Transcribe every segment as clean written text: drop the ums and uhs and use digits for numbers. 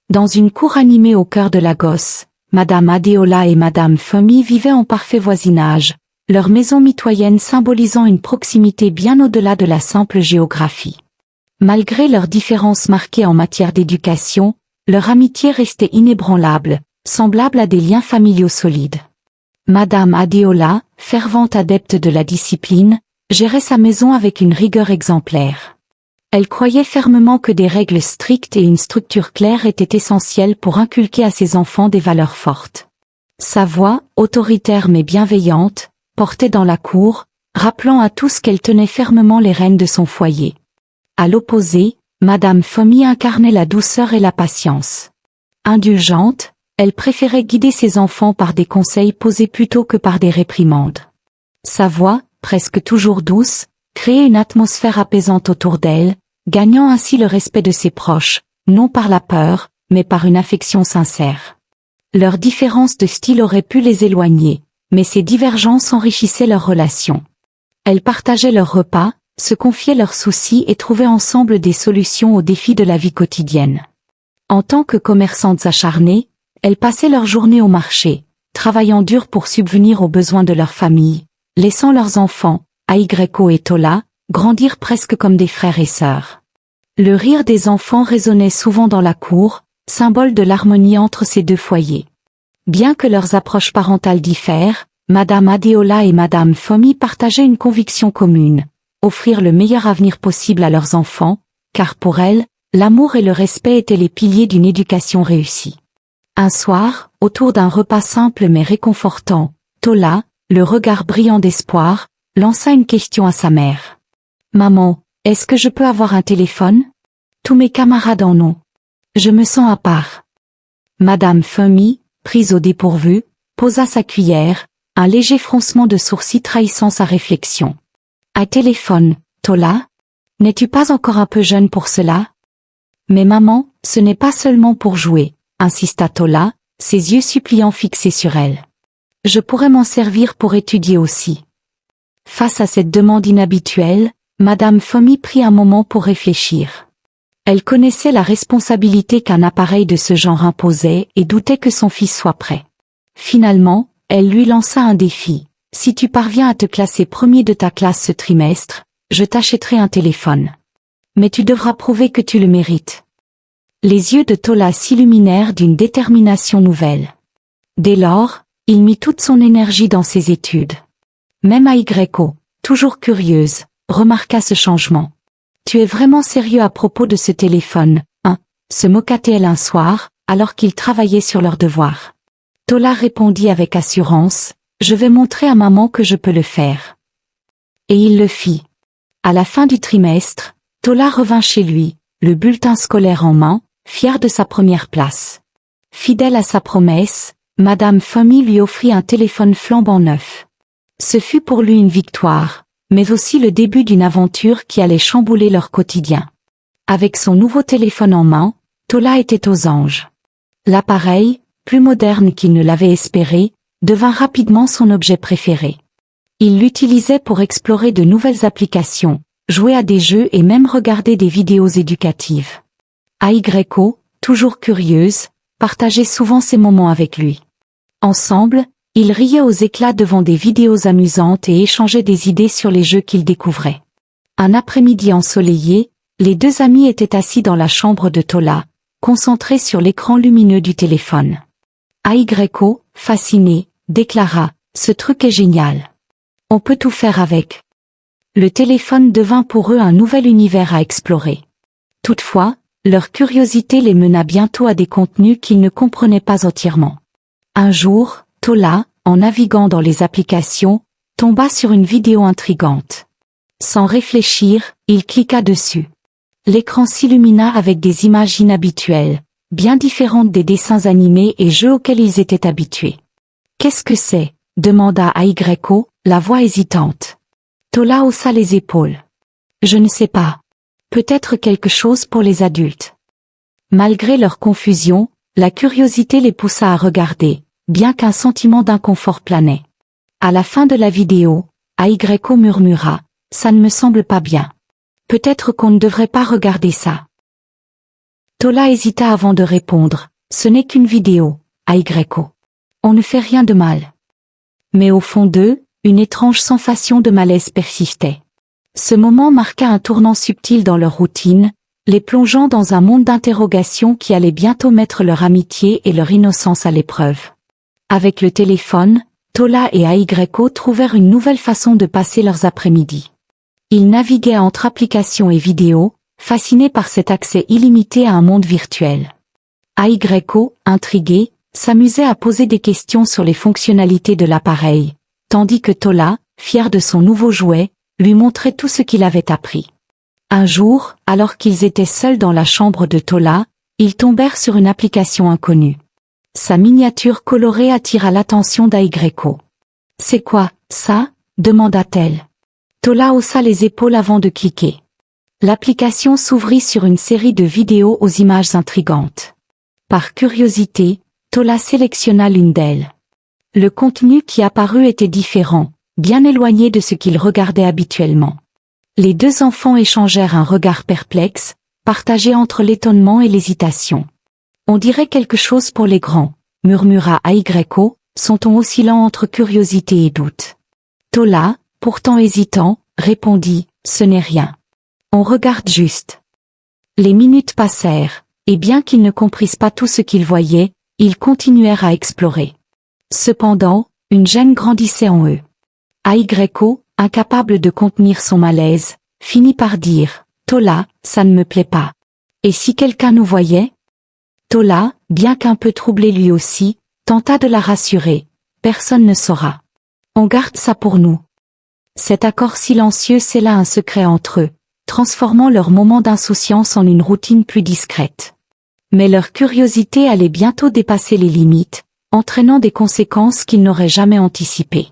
Dans une cour animée au cœur de Lagos, Madame Adeola et Madame Femi vivaient en parfait voisinage, leur maison mitoyenne symbolisant une proximité bien au-delà de la simple géographie. Malgré leurs différences marquées en matière d'éducation, leur amitié restait inébranlable, semblable à des liens familiaux solides. Madame Adeola, fervente adepte de la discipline, gérait sa maison avec une rigueur exemplaire. Elle croyait fermement que des règles strictes et une structure claire étaient essentielles pour inculquer à ses enfants des valeurs fortes. Sa voix, autoritaire mais bienveillante, portait dans la cour, rappelant à tous qu'elle tenait fermement les rênes de son foyer. À l'opposé, Madame Femi incarnait la douceur et la patience. Indulgente, elle préférait guider ses enfants par des conseils posés plutôt que par des réprimandes. Sa voix, presque toujours douce, créait une atmosphère apaisante autour d'elle, gagnant ainsi le respect de ses proches, non par la peur, mais par une affection sincère. Leurs différences de style auraient pu les éloigner, mais ces divergences enrichissaient leurs relations. Elles partageaient leurs repas, se confiaient leurs soucis et trouvaient ensemble des solutions aux défis de la vie quotidienne. En tant que commerçantes acharnées, elles passaient leur journée au marché, travaillant dur pour subvenir aux besoins de leur famille, laissant leurs enfants, Aigreco et Tola, grandir presque comme des frères et sœurs. Le rire des enfants résonnait souvent dans la cour, symbole de l'harmonie entre ces deux foyers. Bien que leurs approches parentales diffèrent, Madame Adeola et Madame Femi partageaient une conviction commune, offrir le meilleur avenir possible à leurs enfants, car pour elles, l'amour et le respect étaient les piliers d'une éducation réussie. Un soir, autour d'un repas simple mais réconfortant, Tola, le regard brillant d'espoir, lança une question à sa mère. « Maman, est-ce que je peux avoir un téléphone? Tous mes camarades en ont. Je me sens à part. » Madame Femi, prise au dépourvu, posa sa cuillère, un léger froncement de sourcils trahissant sa réflexion. « Un téléphone, Tola? N'es-tu pas encore un peu jeune pour cela? »« Mais maman, ce n'est pas seulement pour jouer, » insista Tola, ses yeux suppliants fixés sur elle. « Je pourrais m'en servir pour étudier aussi. » Face à cette demande inhabituelle, Madame Femi prit un moment pour réfléchir. Elle connaissait la responsabilité qu'un appareil de ce genre imposait et doutait que son fils soit prêt. Finalement, elle lui lança un défi. « Si tu parviens à te classer premier de ta classe ce trimestre, je t'achèterai un téléphone. Mais tu devras prouver que tu le mérites. » Les yeux de Tola s'illuminèrent d'une détermination nouvelle. Dès lors, il mit toute son énergie dans ses études. Même Aigreco, toujours curieuse, remarqua ce changement. « Tu es vraiment sérieux à propos de ce téléphone, hein ?» se moqua-t-elle un soir, alors qu'ils travaillaient sur leurs devoirs. Tola répondit avec assurance, « Je vais montrer à maman que je peux le faire. » Et il le fit. À la fin du trimestre, Tola revint chez lui, le bulletin scolaire en main, fier de sa première place. Fidèle à sa promesse, Madame Femi lui offrit un téléphone flambant neuf. Ce fut pour lui une victoire, mais aussi le début d'une aventure qui allait chambouler leur quotidien. Avec son nouveau téléphone en main, Tola était aux anges. L'appareil, plus moderne qu'il ne l'avait espéré, devint rapidement son objet préféré. Il l'utilisait pour explorer de nouvelles applications, jouer à des jeux et même regarder des vidéos éducatives. Aigreco, toujours curieuse, partageait souvent ses moments avec lui. Ensemble, ils riaient aux éclats devant des vidéos amusantes et échangeaient des idées sur les jeux qu'ils découvraient. Un après-midi ensoleillé, les deux amis étaient assis dans la chambre de Tola, concentrés sur l'écran lumineux du téléphone. Aigreco, fasciné, déclara « Ce truc est génial. On peut tout faire avec. » Le téléphone devint pour eux un nouvel univers à explorer. Toutefois, leur curiosité les mena bientôt à des contenus qu'ils ne comprenaient pas entièrement. Un jour, Tola, en naviguant dans les applications, tomba sur une vidéo intrigante. Sans réfléchir, il cliqua dessus. L'écran s'illumina avec des images inhabituelles, bien différentes des dessins animés et jeux auxquels ils étaient habitués. « Qu'est-ce que c'est ?» demanda Aigreco, la voix hésitante. Tola haussa les épaules. « Je ne sais pas. Peut-être quelque chose pour les adultes. » Malgré leur confusion, la curiosité les poussa à regarder, bien qu'un sentiment d'inconfort planait. À la fin de la vidéo, Aigreco murmura « Ça ne me semble pas bien. Peut-être qu'on ne devrait pas regarder ça. » Tola hésita avant de répondre. Ce n'est qu'une vidéo, Aigreco. On ne fait rien de mal. Mais au fond d'eux, une étrange sensation de malaise persistait. Ce moment marqua un tournant subtil dans leur routine, les plongeant dans un monde d'interrogations qui allait bientôt mettre leur amitié et leur innocence à l'épreuve. Avec le téléphone, Tola et Aigreco trouvèrent une nouvelle façon de passer leurs après-midi. Ils naviguaient entre applications et vidéos, fascinés par cet accès illimité à un monde virtuel. Aigreco, intrigué, s'amusait à poser des questions sur les fonctionnalités de l'appareil, tandis que Tola, fier de son nouveau jouet, lui montrait tout ce qu'il avait appris. Un jour, alors qu'ils étaient seuls dans la chambre de Tola, ils tombèrent sur une application inconnue. Sa miniature colorée attira l'attention d'Aigreco. « C'est quoi, ça ?» demanda-t-elle. Tola haussa les épaules avant de cliquer. L'application s'ouvrit sur une série de vidéos aux images intrigantes. Par curiosité, Tola sélectionna l'une d'elles. Le contenu qui apparut était différent, bien éloigné de ce qu'ils regardaient habituellement. Les deux enfants échangèrent un regard perplexe, partagé entre l'étonnement et l'hésitation. « On dirait quelque chose pour les grands », murmura Aigreco, son ton oscillant entre curiosité et doute. Tola, pourtant hésitant, répondit « Ce n'est rien. On regarde juste. » Les minutes passèrent, et bien qu'ils ne comprissent pas tout ce qu'ils voyaient, ils continuèrent à explorer. Cependant, une gêne grandissait en eux. Aigreco, incapable de contenir son malaise, finit par dire « Tola, ça ne me plaît pas. Et si quelqu'un nous voyait ?» Tola, bien qu'un peu troublé lui aussi, tenta de la rassurer. « Personne ne saura. On garde ça pour nous. » Cet accord silencieux scella un secret entre eux, transformant leur moment d'insouciance en une routine plus discrète. Mais leur curiosité allait bientôt dépasser les limites, entraînant des conséquences qu'ils n'auraient jamais anticipées.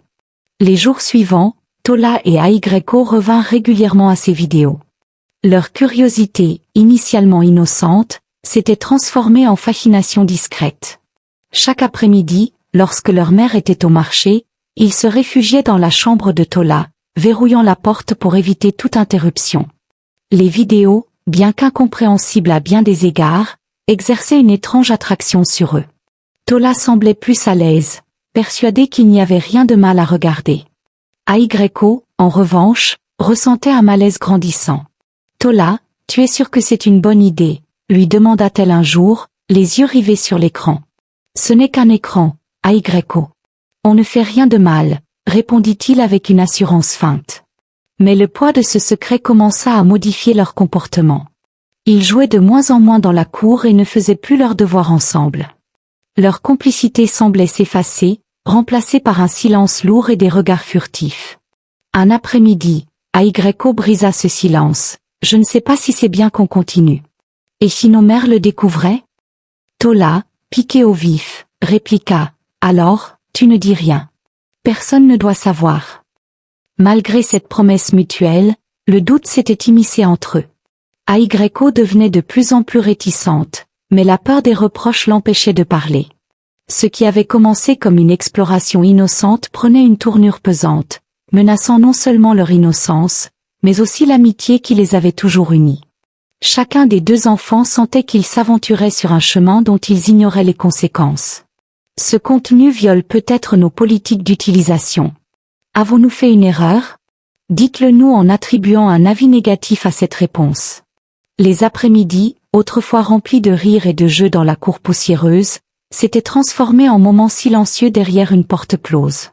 Les jours suivants, Tola et Aigreco revinrent régulièrement à ces vidéos. Leur curiosité, initialement innocente, s'était transformée en fascination discrète. Chaque après-midi, lorsque leur mère était au marché, ils se réfugiaient dans la chambre de Tola, verrouillant la porte pour éviter toute interruption. Les vidéos, bien qu'incompréhensibles à bien des égards, exerçaient une étrange attraction sur eux. Tola semblait plus à l'aise, persuadé qu'il n'y avait rien de mal à regarder. Aigreco, en revanche, ressentait un malaise grandissant. « Tola, tu es sûr que c'est une bonne idée ?» lui demanda-t-elle un jour, les yeux rivés sur l'écran. « Ce n'est qu'un écran, Aigreco. On ne fait rien de mal, » répondit-il avec une assurance feinte. Mais le poids de ce secret commença à modifier leur comportement. Ils jouaient de moins en moins dans la cour et ne faisaient plus leurs devoirs ensemble. Leur complicité semblait s'effacer, remplacée par un silence lourd et des regards furtifs. Un après-midi, Aigreco brisa ce silence. « Je ne sais pas si c'est bien qu'on continue. Et si nos mères le découvraient ?» Tola, piqué au vif, répliqua. « Alors, tu ne dis rien. Personne ne doit savoir. » Malgré cette promesse mutuelle, le doute s'était immiscé entre eux. Aigreco devenait de plus en plus réticente, mais la peur des reproches l'empêchait de parler. Ce qui avait commencé comme une exploration innocente prenait une tournure pesante, menaçant non seulement leur innocence, mais aussi l'amitié qui les avait toujours unis. Chacun des deux enfants sentait qu'ils s'aventuraient sur un chemin dont ils ignoraient les conséquences. Ce contenu viole peut-être nos politiques d'utilisation. Avons-nous fait une erreur? Dites-le nous en attribuant un avis négatif à cette réponse. Les après-midi, autrefois remplis de rires et de jeux dans la cour poussiéreuse, s'étaient transformés en moments silencieux derrière une porte close.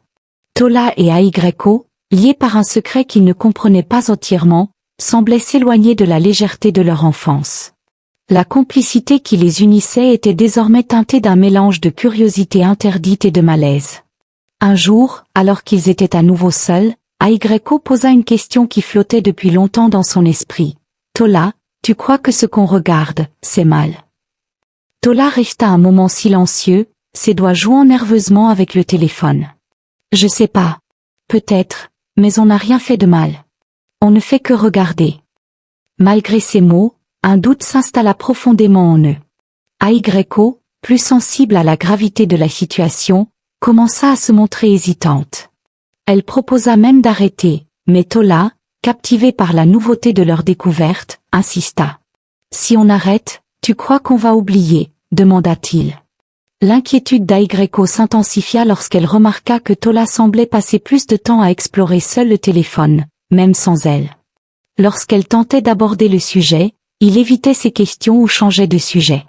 Tola et Aigreco, liés par un secret qu'ils ne comprenaient pas entièrement, semblaient s'éloigner de la légèreté de leur enfance. La complicité qui les unissait était désormais teintée d'un mélange de curiosité interdite et de malaise. Un jour, alors qu'ils étaient à nouveau seuls, Aigreco posa une question qui flottait depuis longtemps dans son esprit. « Tola, tu crois que ce qu'on regarde, c'est mal ?» Tola resta un moment silencieux, ses doigts jouant nerveusement avec le téléphone. « Je sais pas. Peut-être, mais on n'a rien fait de mal. On ne fait que regarder. » Malgré ces mots, un doute s'installa profondément en eux. Aigreco, plus sensible à la gravité de la situation, commença à se montrer hésitante. Elle proposa même d'arrêter, mais Tola, captivé par la nouveauté de leur découverte, insista. « Si on arrête, Tu crois qu'on va oublier? Demanda-t-il. L'inquiétude d'Aigreco s'intensifia lorsqu'elle remarqua que Tola semblait passer plus de temps à explorer seul le téléphone, même sans elle. Lorsqu'elle tentait d'aborder le sujet, il évitait ses questions ou changeait de sujet.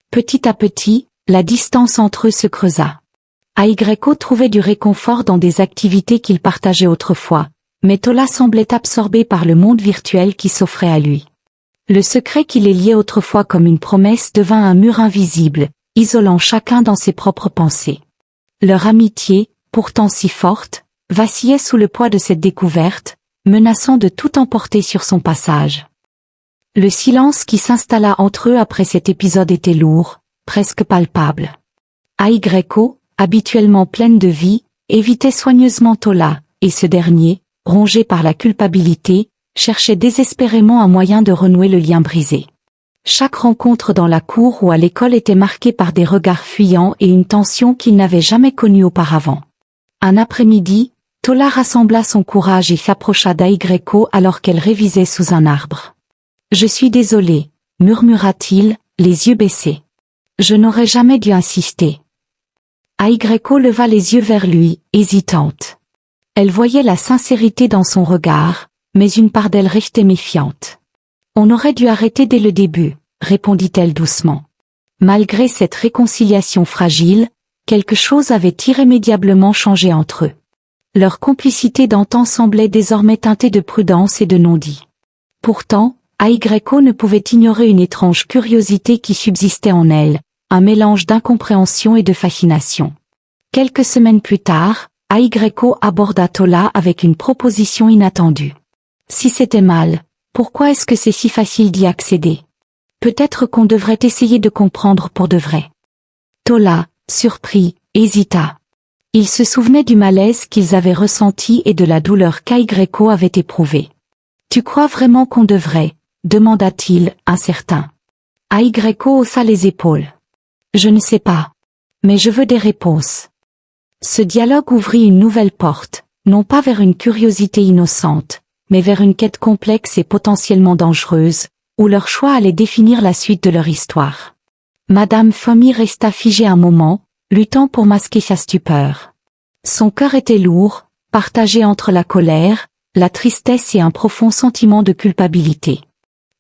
Petit à petit, la distance entre eux se creusa. Aigreco trouvait du réconfort dans des activités qu'ils partageaient autrefois, mais Tola semblait absorbé par le monde virtuel qui s'offrait à lui. Le secret qui les liait autrefois comme une promesse devint un mur invisible, isolant chacun dans ses propres pensées. Leur amitié, pourtant si forte, vacillait sous le poids de cette découverte, menaçant de tout emporter sur son passage. Le silence qui s'installa entre eux après cet épisode était lourd, presque palpable. Aigreco, habituellement pleine de vie, évitait soigneusement Tola, et ce dernier, rongé par la culpabilité, cherchait désespérément un moyen de renouer le lien brisé. Chaque rencontre dans la cour ou à l'école était marquée par des regards fuyants et une tension qu'il n'avait jamais connue auparavant. Un après-midi, Tola rassembla son courage et s'approcha d'Aigreco alors qu'elle révisait sous un arbre. « Je suis désolé, » murmura-t-il, les yeux baissés. « Je n'aurais jamais dû insister. » Aigreco leva les yeux vers lui, hésitante. Elle voyait la sincérité dans son regard, mais une part d'elle restait méfiante. « On aurait dû arrêter dès le début, » répondit-elle doucement. Malgré cette réconciliation fragile, quelque chose avait irrémédiablement changé entre eux. Leur complicité d'antan semblait désormais teintée de prudence et de non-dit. Pourtant, Aigreco ne pouvait ignorer une étrange curiosité qui subsistait en elle, un mélange d'incompréhension et de fascination. Quelques semaines plus tard, Aigreco aborda Tola avec une proposition inattendue. Si c'était mal, pourquoi est-ce que c'est si facile d'y accéder? Peut-être qu'on devrait essayer de comprendre pour de vrai. Tola, surpris, hésita. Il se souvenait du malaise qu'ils avaient ressenti et de la douleur qu'Aigreco avait éprouvée. « Tu crois vraiment qu'on devrait ?» demanda-t-il, incertain. Aigreco haussa les épaules. « Je ne sais pas. Mais je veux des réponses. » Ce dialogue ouvrit une nouvelle porte, non pas vers une curiosité innocente, mais vers une quête complexe et potentiellement dangereuse, où leur choix allait définir la suite de leur histoire. Madame Fomy resta figée un moment, luttant pour masquer sa stupeur. Son cœur était lourd, partagé entre la colère, la tristesse et un profond sentiment de culpabilité.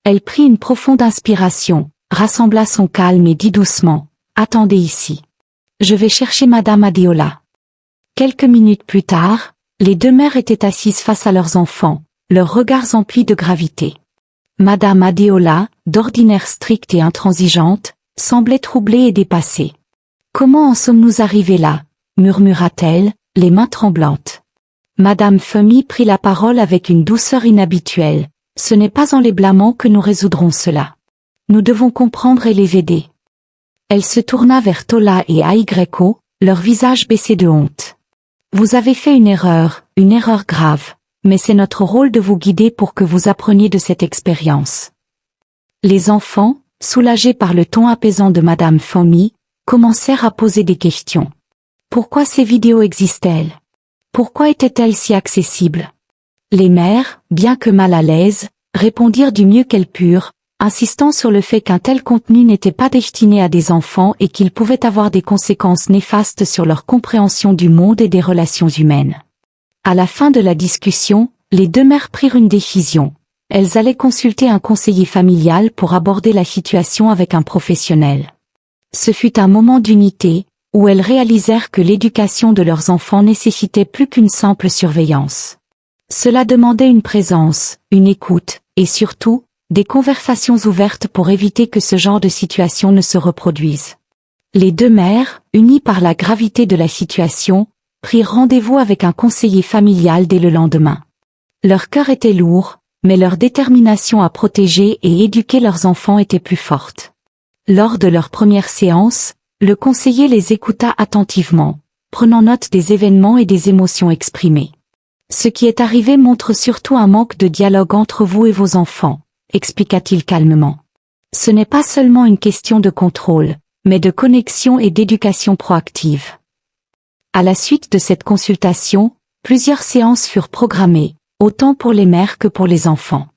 Elle prit une profonde inspiration, rassembla son calme et dit doucement, « Attendez ici. Je vais chercher Madame Adéola. » Quelques minutes plus tard, les deux mères étaient assises face à leurs enfants, leurs regards emplis de gravité. Madame Adéola, d'ordinaire stricte et intransigeante, semblait troublée et dépassée. « Comment en sommes-nous arrivés là ?» murmura-t-elle, les mains tremblantes. Madame Fomy prit la parole avec une douceur inhabituelle. « Ce n'est pas en les blâmant que nous résoudrons cela. Nous devons comprendre et les aider. » Elle se tourna vers Tola et Aigreco, leur visage baissé de honte. « Vous avez fait une erreur grave, mais c'est notre rôle de vous guider pour que vous appreniez de cette expérience. » Les enfants, soulagés par le ton apaisant de Madame Fomy, commencèrent à poser des questions. Pourquoi ces vidéos existaient-elles? Pourquoi étaient-elles si accessibles? Les mères, bien que mal à l'aise, répondirent du mieux qu'elles purent, insistant sur le fait qu'un tel contenu n'était pas destiné à des enfants et qu'il pouvait avoir des conséquences néfastes sur leur compréhension du monde et des relations humaines. À la fin de la discussion, les deux mères prirent une décision. Elles allaient consulter un conseiller familial pour aborder la situation avec un professionnel. Ce fut un moment d'unité, où elles réalisèrent que l'éducation de leurs enfants nécessitait plus qu'une simple surveillance. Cela demandait une présence, une écoute, et surtout, des conversations ouvertes pour éviter que ce genre de situation ne se reproduise. Les deux mères, unies par la gravité de la situation, prirent rendez-vous avec un conseiller familial dès le lendemain. Leur cœur était lourd, mais leur détermination à protéger et éduquer leurs enfants était plus forte. Lors de leur première séance, le conseiller les écouta attentivement, prenant note des événements et des émotions exprimées. « Ce qui est arrivé montre surtout un manque de dialogue entre vous et vos enfants, » expliqua-t-il calmement. « Ce n'est pas seulement une question de contrôle, mais de connexion et d'éducation proactive. » À la suite de cette consultation, plusieurs séances furent programmées, autant pour les mères que pour les enfants.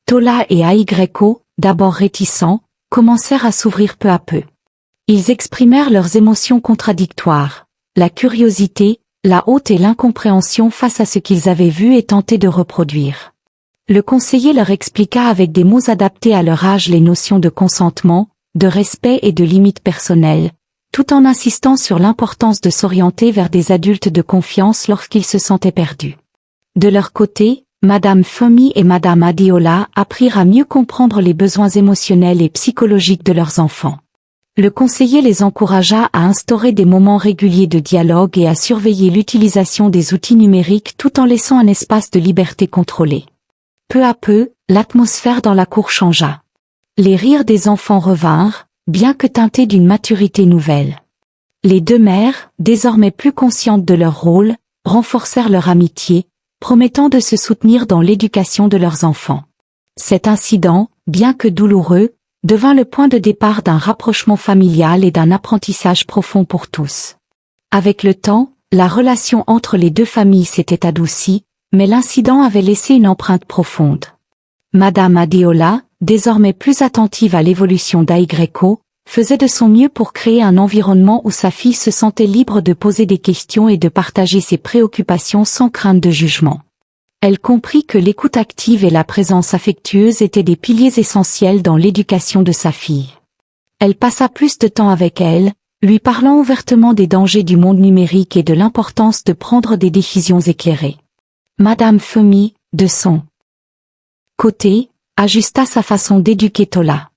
Tola et Aigreco, d'abord réticents, commencèrent à s'ouvrir peu à peu. Ils exprimèrent leurs émotions contradictoires, la curiosité, la honte et l'incompréhension face à ce qu'ils avaient vu et tenté de reproduire. Le conseiller leur expliqua avec des mots adaptés à leur âge les notions de consentement, de respect et de limites personnelles, tout en insistant sur l'importance de s'orienter vers des adultes de confiance lorsqu'ils se sentaient perdus. De leur côté, Madame Femi et Madame Adeola apprirent à mieux comprendre les besoins émotionnels et psychologiques de leurs enfants. Le conseiller les encouragea à instaurer des moments réguliers de dialogue et à surveiller l'utilisation des outils numériques tout en laissant un espace de liberté contrôlée. Peu à peu, l'atmosphère dans la cour changea. Les rires des enfants revinrent, bien que teintés d'une maturité nouvelle. Les deux mères, désormais plus conscientes de leur rôle, renforcèrent leur amitié, promettant de se soutenir dans l'éducation de leurs enfants. Cet incident, bien que douloureux, devint le point de départ d'un rapprochement familial et d'un apprentissage profond pour tous. Avec le temps, la relation entre les deux familles s'était adoucie, mais l'incident avait laissé une empreinte profonde. Madame Adeola, désormais plus attentive à l'évolution d'Aigreko, faisait de son mieux pour créer un environnement où sa fille se sentait libre de poser des questions et de partager ses préoccupations sans crainte de jugement. Elle comprit que l'écoute active et la présence affectueuse étaient des piliers essentiels dans l'éducation de sa fille. Elle passa plus de temps avec elle, lui parlant ouvertement des dangers du monde numérique et de l'importance de prendre des décisions éclairées. Madame Femi, de son côté, ajusta sa façon d'éduquer Tola.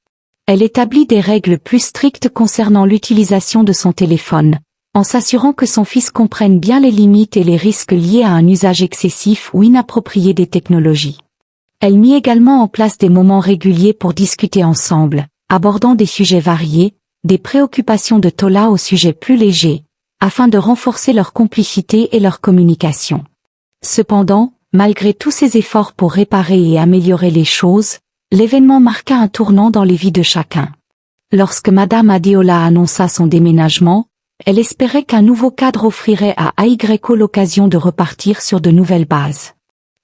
Elle établit des règles plus strictes concernant l'utilisation de son téléphone, en s'assurant que son fils comprenne bien les limites et les risques liés à un usage excessif ou inapproprié des technologies. Elle mit également en place des moments réguliers pour discuter ensemble, abordant des sujets variés, des préoccupations de Tola aux sujets plus légers, afin de renforcer leur complicité et leur communication. Cependant, malgré tous ces efforts pour réparer et améliorer les choses, l'événement marqua un tournant dans les vies de chacun. Lorsque Madame Adeola annonça son déménagement, elle espérait qu'un nouveau cadre offrirait à Aigreko l'occasion de repartir sur de nouvelles bases.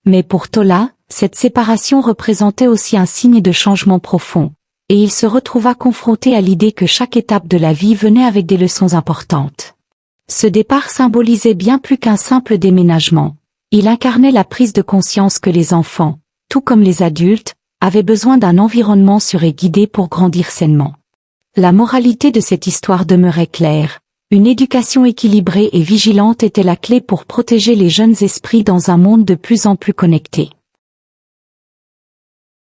Mais pour Tola, cette séparation représentait aussi un signe de changement profond, et il se retrouva confronté à l'idée que chaque étape de la vie venait avec des leçons importantes. Ce départ symbolisait bien plus qu'un simple déménagement. Il incarnait la prise de conscience que les enfants, tout comme les adultes, avaient besoin d'un environnement sûr et guidé pour grandir sainement. La moralité de cette histoire demeurait claire. Une éducation équilibrée et vigilante était la clé pour protéger les jeunes esprits dans un monde de plus en plus connecté.